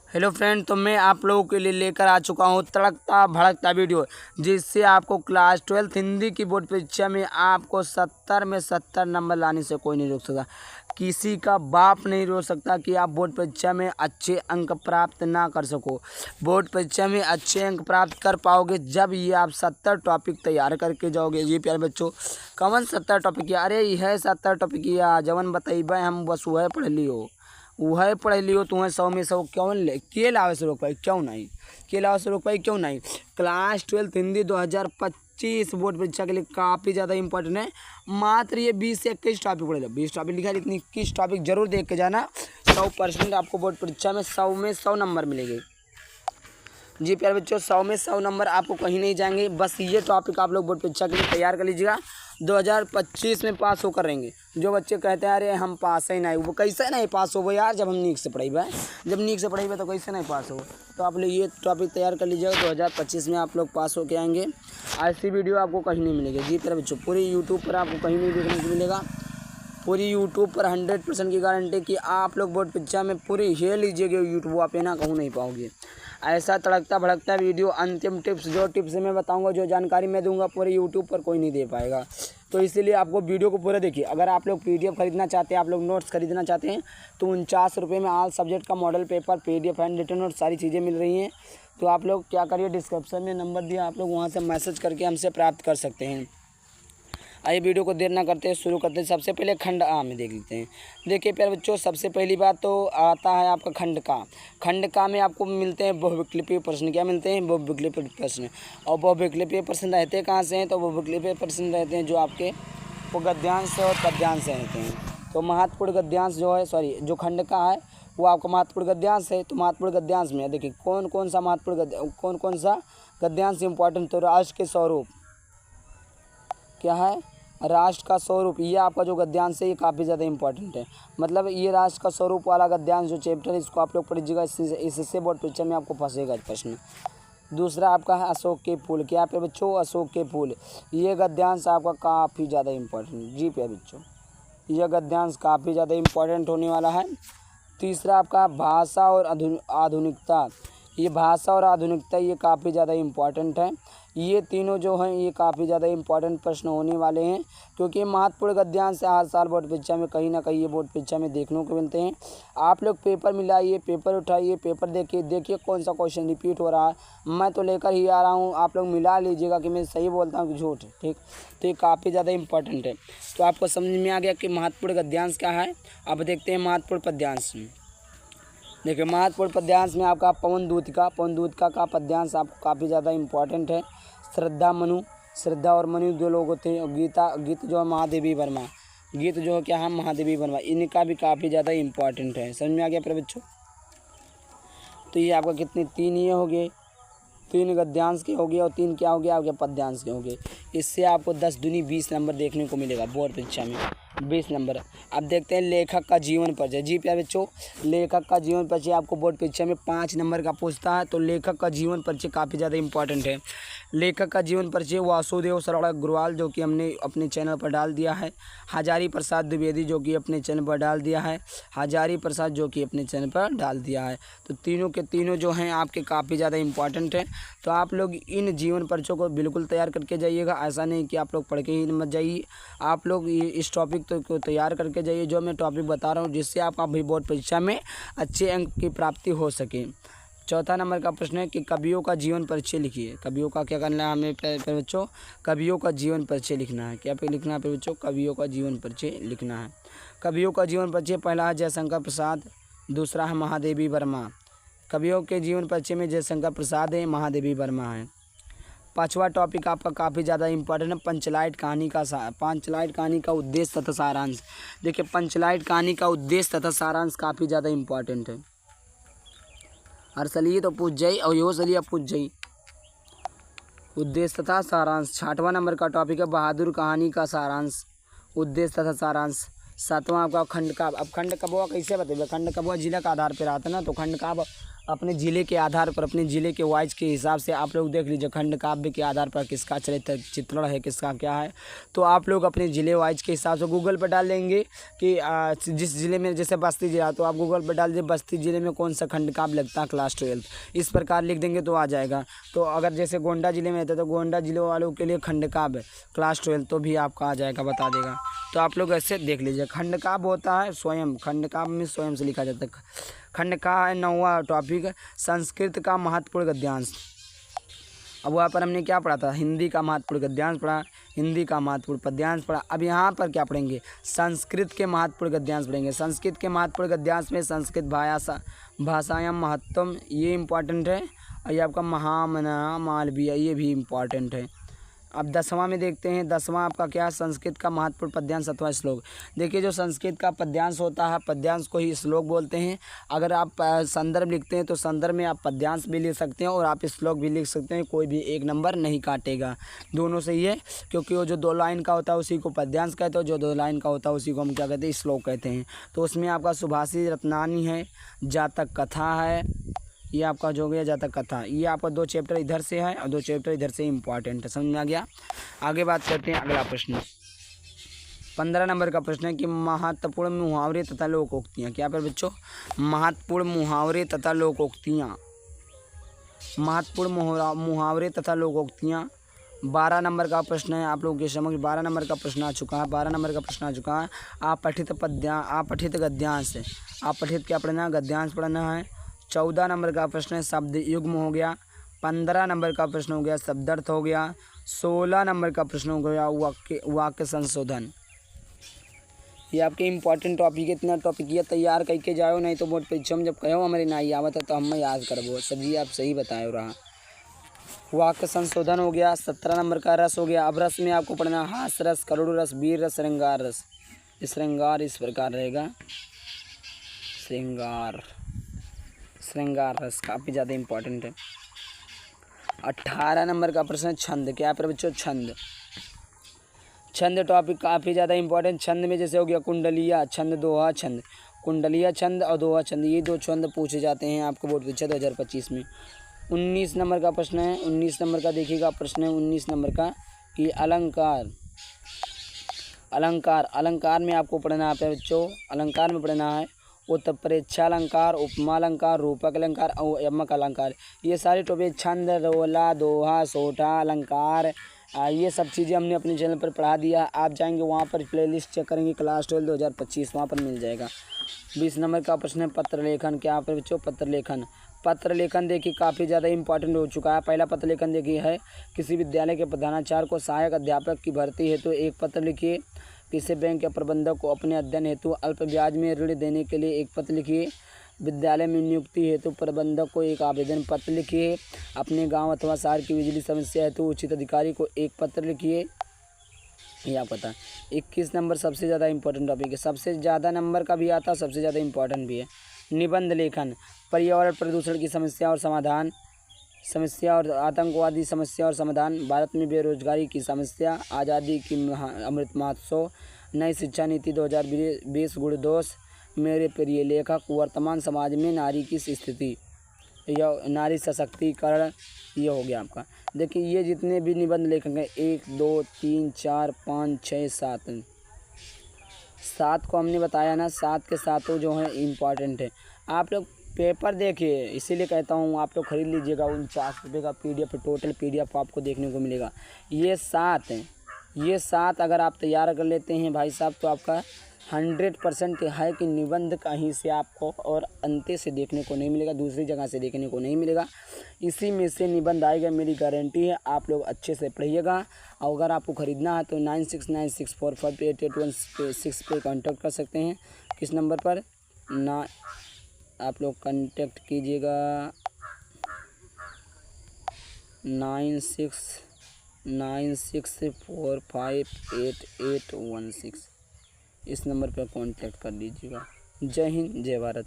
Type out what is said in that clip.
Hello friend, तो मैं आप लोगों के लिए लेकर आ चुका हूँ तड़कता भड़कता वीडियो, जिससे आपको क्लास 12 हिंदी की बोर्ड परीक्षा में आपको 70 में 70 नंबर लाने से कोई नहीं रोक सकता। किसी का बाप नहीं रोक सकता कि आप बोर्ड परीक्षा में अच्छे अंक प्राप्त ना कर सको। बोर्ड परीक्षा में अच्छे अंक प्राप्त कर पाओगे जब ये आप 70 टॉपिक तैयार करके जाओगे। ये प्यारे बच्चों, कौन 70 टॉपिक? अरे यह 70 टॉपिक या जवन बताइबे हम बस वह पढ़ लियो, वह पढ़ लियो। तुम्हें 100 में 100 क्यों ले के लावे से रोक पाई? क्यों नहीं के लावे से रोक पाई? क्यों नहीं? क्लास 12 हिंदी 2025 बोर्ड परीक्षा के लिए काफ़ी ज़्यादा इंपॉर्टेंट है। मात्र ये 20 से 21 टॉपिक पढ़े लो। 20 टॉपिक लिखा है, लेकिन 21 टॉपिक जरूर देख के जाना। 100% आपको बोर्ड परीक्षा में 100 में 100 नंबर मिलेंगे। जी प्यारे बच्चों, 100 में 100 नंबर आपको कहीं नहीं जाएंगे। बस ये टॉपिक आप लोग बोर्ड परीक्षा के लिए तैयार कर लीजिएगा। 2025 में पास होकर रहेंगे। जो बच्चे कहते हैं अरे हम पास ही नहीं, वो कैसे नहीं पास हो यार? जब हम नीक से पढ़ेंगे, जब नीक से पढ़ेंगे तो कैसे नहीं पास हो? तो आप लोग ये टॉपिक तैयार कर लीजिएगा। 2025 में आप लोग पास होके आएंगे। ऐसी वीडियो आपको कहीं नहीं मिलेगी। जी प्यारे बच्चों, पूरी यूट्यूब पर आपको कहीं नहीं देखने को मिलेगा। पूरी यूट्यूब पर 100% की गारंटी कि आप लोग बोर्ड परीक्षा में पूरी हे लीजिएगा। यूट्यूब आप ना कहूँ नहीं पाओगे। ऐसा तड़कता भड़कता वीडियो, अंतिम टिप्स, जो टिप्स मैं बताऊंगा, जो जानकारी मैं दूंगा, पूरे यूट्यूब पर कोई नहीं दे पाएगा। तो इसीलिए आपको वीडियो को पूरा देखिए। अगर आप लोग PDF खरीदना चाहते हैं, आप लोग नोट्स खरीदना चाहते हैं, तो 49 रुपये में ऑल सब्जेक्ट का model paper, PDF and written note सारी चीज़ें मिल रही हैं। तो आप लोग क्या करिए, डिस्क्रिप्शन में नंबर दिया, आप लोग वहाँ से मैसेज करके हमसे प्राप्त कर सकते हैं। आइए वीडियो को देर ना करते हैं, शुरू करते हैं। सबसे पहले खंड आ में देख लेते हैं। देखिए प्यारे बच्चों, सबसे पहली बात तो आता है आपका खंड का। खंड का में आपको मिलते हैं बहुविकल्पीय प्रश्न। क्या मिलते हैं? बहुविकल्पीय प्रश्न। और बहुविकल्पीय प्रश्न रहते कहाँ से हैं? तो बहुविकल्पीय प्रश्न रहते हैं जो आपके गद्यांश और पद्यांश रहते हैं। तो महत्वपूर्ण गद्यांश जो है, जो खंड का है वो आपका महत्वपूर्ण गद्यांश है। तो महत्वपूर्ण गद्यांश में देखिए कौन कौन सा गद्यांश इंपॉर्टेंट। तो राष्ट्र के स्वरूप, क्या है? राष्ट्र का स्वरूप। ये आपका जो गद्यांश है ये काफ़ी ज़्यादा इंपॉर्टेंट है। मतलब ये राष्ट्र का स्वरूप वाला गद्यांश जो चैप्टर है, इसको आप लोग पढ़िएगा। इससे बोर्ड परीक्षा में आपको फंसेगा प्रश्न। दूसरा आपका है अशोक के फूल। क्या पे बच्चों? अशोक के फूल। ये गद्यांश आपका काफ़ी ज़्यादा इंपॉर्टेंट। जी पे बच्चों, यह गद्यांश काफ़ी ज़्यादा इंपॉर्टेंट होने वाला है। तीसरा आपका भाषा और आधुनिकता। ये भाषा और आधुनिकता ये काफ़ी ज़्यादा इम्पॉर्टेंट है। ये तीनों जो हैं ये काफ़ी ज़्यादा इम्पॉर्टेंट प्रश्न होने वाले हैं, क्योंकि महत्वपूर्ण गद्यांश से हर साल बोर्ड परीक्षा में कहीं ना कहीं ये बोर्ड परीक्षा में देखने को मिलते हैं। आप लोग पेपर मिलाइए, पेपर उठाइए, पेपर देखिए कौन सा क्वेश्चन रिपीट हो रहा है। मैं तो लेकर ही आ रहा हूँ, आप लोग मिला लीजिएगा कि मैं सही बोलता हूँ कि झूठ। ठीक, तो ये काफ़ी ज़्यादा इंपॉर्टेंट है। तो आपको समझ में आ गया कि महत्वपूर्ण गद्यांश क्या है। अब देखते हैं महत्वपूर्ण पद्यांश। देखिए महत्वपूर्ण पद्यांश में आपका पवन दूत का पद्यांश आपको काफ़ी ज़्यादा इंपॉर्टेंट है। श्रद्धा और मनु दो लोग होते हैं। गीत जो है महादेवी वर्मा, गीत जो है क्या है? महादेवी वर्मा। इनका भी काफ़ी ज़्यादा इंपॉर्टेंट है। समझ में आ गया प्यारे बच्चों? तो ये आपका कितने? 3 ये हो गए, 3 गद्यांश के हो गए और 3 क्या हो गया आपके? पद्यांश के हो गए। इससे आपको 10 दूनी 20 नंबर देखने को मिलेगा बोर्ड परीक्षा में, 20 नंबर। अब देखते हैं लेखक का जीवन परिचय। जी प्यारे बच्चों, लेखक का जीवन परिचय आपको बोर्ड परीक्षा में 5 नंबर का पूछता है। तो लेखक का जीवन परिचय काफ़ी ज़्यादा इंपॉर्टेंट है। लेखक का जीवन परिचय वासुदेव सरवड़ा गुरवाल जो कि हमने अपने चैनल पर डाल दिया है। हजारी प्रसाद द्विवेदी जो कि अपने चैनल पर डाल दिया है। तो तीनों के तीनों जो हैं आपके काफ़ी ज़्यादा इंपॉर्टेंट हैं। तो आप लोग इन जीवन परिचयों को बिल्कुल तैयार करके जाइएगा। ऐसा नहीं कि आप लोग पढ़ के ही मत जाइए, आप लोग इस टॉपिक को तैयार करके जाइए जो मैं टॉपिक बता रहा हूँ, जिससे आपका भी बोर्ड परीक्षा में अच्छे अंक की प्राप्ति हो सके। चौथा नंबर का प्रश्न है कि कवियों का जीवन परिचय लिखिए। कवियों का क्या करना है हमें प्यारे बच्चों? कवियों का जीवन परिचय लिखना है। क्या पे लिखना है प्यारे बच्चों? कवियों का जीवन परिचय लिखना है। कवियों का जीवन परिचय पहला है जयशंकर प्रसाद, दूसरा है महादेवी वर्मा। कवियों के जीवन परिचय में जयशंकर प्रसाद है, महादेवी वर्मा है। पांचवा टॉपिक आपका काफ़ी ज़्यादा इंपॉर्टेंट है, पंचलाइट कहानी का उद्देश्य तथा सारांश। देखिए पंचलाइट कहानी का उद्देश्य तथा सारांश काफ़ी ज़्यादा इंपॉर्टेंट है। हर सलिए तो पूछ जाई और यो सलिए पूछ जाई। उद्देश्य तथा सारांश। 6वां नंबर का टॉपिक है बहादुर कहानी का सारांश, उद्देश्य तथा सारांश। 7वां आपका खंड काव्य। अब खंड काव्य कैसे बताइए? खंड काव्य जिला का आधार पर आता है ना, तो खंड काव्य अपने ज़िले के आधार पर, अपने ज़िले के वाइज के हिसाब से आप लोग देख लीजिए खंड काव्य के आधार पर किसका चरित्र चित्रण है, किसका क्या है। तो आप लोग अपने ज़िले वाइज के हिसाब से गूगल पर डाल देंगे कि जिस ज़िले में, जैसे बस्ती ज़िला, तो आप गूगल पर डाल दीजिए बस्ती ज़िले में कौन सा खंड काव्य लगता है क्लास 12, इस प्रकार लिख देंगे तो आ जाएगा। तो अगर जैसे गोंडा ज़िले में रहता है तो गोंडा ज़िले वालों के लिए खंड काव्य क्लास 12 तो भी आपका आ जाएगा, बता देगा। तो आप लोग ऐसे देख लीजिए। खंड काव्य होता है स्वयं, खंड काव्य में स्वयं से लिखा जाता है। खंड का है 9वां टॉपिक, संस्कृत का महत्वपूर्ण गद्यांश। अब वहाँ पर हमने क्या पढ़ा था, हिंदी का महत्वपूर्ण गद्यांश पढ़ा, हिंदी का महत्वपूर्ण पद्यांश पढ़ा। अब यहाँ पर क्या पढ़ेंगे, संस्कृत के महत्वपूर्ण गद्यांश पढ़ेंगे। संस्कृत के महत्वपूर्ण गद्यांश में संस्कृत भाषायां महत्वम, ये इम्पॉर्टेंट है। और ये आपका महामना मालवीय, ये भी इम्पॉर्टेंट है। अब 10वां में देखते हैं, 10वां आपका क्या है, संस्कृत का महत्वपूर्ण पद्यांश अथवा श्लोक। देखिए जो संस्कृत का पद्यांश होता है, पद्यांश को ही श्लोक बोलते हैं। अगर आप संदर्भ लिखते हैं तो संदर्भ में आप पद्यांश भी लिख सकते हैं और आप श्लोक भी लिख सकते हैं, कोई भी एक नंबर नहीं काटेगा, दोनों सही है। क्योंकि वो जो 2 लाइन का होता है उसी को पद्यांश कहते हैं, जो 2 लाइन का होता है उसी को हम क्या कहते हैं, श्लोक कहते हैं। तो उसमें आपका सुभाषित रत्नानी है, जातक कथा है, ये आपका जो हो गया जातक कथा। ये आपका 2 चैप्टर इधर से है और 2 चैप्टर इधर से इम्पॉर्टेंट है, समझ में आ गया। आगे बात करते हैं अगला प्रश्न, 15 नंबर का प्रश्न है कि महत्वपूर्ण मुहावरे तथा लोकोक्तियाँ। क्या पर बच्चों, महत्वपूर्ण मुहावरे तथा लोकोक्तियाँ, महत्वपूर्ण मुहावरे तथा लोकोक्तियाँ। 12 नंबर का प्रश्न है आप लोगों के समक्ष, 12 नंबर का प्रश्न आ चुका है, 12 नंबर का प्रश्न आ चुका है। आपठित गद्यांश है, आपठित क्या पढ़ना, गद्यांश पढ़ना है। 14 नंबर का प्रश्न है शब्द युग्म हो गया। 15 नंबर का प्रश्न हो गया शब्दार्थ हो गया। 16 नंबर का प्रश्न हो गया वाक्य संशोधन। ये आपके इंपॉर्टेंट टॉपिक है, इतना टॉपिक ये तैयार करके जाओ, नहीं तो बोर्ड परीक्षा में जब कहो हमारे नहीं आवत है तो हम याद करबो। सब्जी आप सही बताए रहा। वाक्य संशोधन हो गया। 17 नंबर का रस हो गया। अब रस में आपको पढ़ना हास रस, करुण रस, वीर रस, श्रृंगार रस। श्रृंगार इस प्रकार रहेगा, श्रृंगार रस काफ़ी ज़्यादा इम्पोर्टेंट है। 18 नंबर का प्रश्न छंद। क्या पर बच्चों, छंद। छंद टॉपिक काफ़ी ज़्यादा इम्पोर्टेंट। छंद में जैसे हो गया कुंडलिया छंद, दोहा छंद, कुंडलिया छंद और दोहा छंद, ये 2 छंद पूछे जाते हैं आपको बोर्ड परीक्षा 2025 में। 19 नंबर का प्रश्न है, 19 नंबर का देखिएगा प्रश्न है 19 नंबर का कि अलंकार। अलंकार में आपको पढ़ना है बच्चों, अलंकार में पढ़ना है उत्प्रेक्षालंकार, उपमालंकार, रूपक अलंकार और यमक अलंकार। ये सारे टॉपिक छंद, रोला, दोहा, सोठा, अलंकार, ये सब चीज़ें हमने अपने चैनल पर पढ़ा दिया। आप जाएंगे वहाँ पर प्लेलिस्ट चेक करेंगे क्लास 12 2025, वहाँ पर मिल जाएगा। 20 नंबर का प्रश्न है पत्र लेखन। क्या पर बच्चों, पत्र लेखन। पत्र लेखन देखिए काफ़ी ज़्यादा इंपॉर्टेंट हो चुका है। पहला पत्र लेखन देखिए है, किसी विद्यालय के प्रधानाचार्य को सहायक अध्यापक की भर्ती हेतु एक पत्र लिखिए। किसी बैंक के प्रबंधक को अपने अध्ययन हेतु अल्प ब्याज में ऋण देने के लिए एक पत्र लिखिए। विद्यालय में नियुक्ति हेतु प्रबंधक को एक आवेदन पत्र लिखिए। अपने गांव अथवा शहर की बिजली समस्या हेतु उचित अधिकारी को एक पत्र लिखिए। ये आप पता। 21 नंबर सबसे ज़्यादा इंपॉर्टेंट टॉपिक है, सबसे ज़्यादा नंबर का भी आता है, सबसे ज़्यादा इंपॉर्टेंट भी है। निबंध लेखन। पर्यावरण प्रदूषण की समस्या और समाधान, समस्या और आतंकवादी समस्या और समाधान, भारत में बेरोजगारी की समस्या, आज़ादी की अमृत महोत्सव, नई शिक्षा नीति 2020 गुण दोष, मेरे प्रिय लेखक, वर्तमान समाज में नारी की स्थिति या नारी सशक्तिकरण, ये हो गया आपका। देखिए ये जितने भी निबंध लेखक हैं 1 2 3 4 5 6 7 7 को हमने बताया ना, 7 के सातों जो हैं इम्पॉर्टेंट है। आप लोग पेपर देखिए, इसीलिए कहता हूँ आप लोग खरीद लीजिएगा। 49 रुपये का PDF, टोटल PDF आपको देखने को मिलेगा। ये 7 हैं, ये 7 अगर आप तैयार कर लेते हैं भाई साहब तो आपका 100% है कि निबंध कहीं से आपको और अंते से देखने को नहीं मिलेगा, दूसरी जगह से देखने को नहीं मिलेगा। इसी में से निबंध आएगा, मेरी गारंटी है। आप लोग अच्छे से पढ़िएगा। और अगर आपको ख़रीदना है तो 9696458816 पे कांटेक्ट कर सकते हैं। किस नंबर पर ना आप लोग कांटेक्ट कीजिएगा, 9696458816, इस नंबर पर कांटेक्ट कर लीजिएगा। जय हिंद, जय भारत।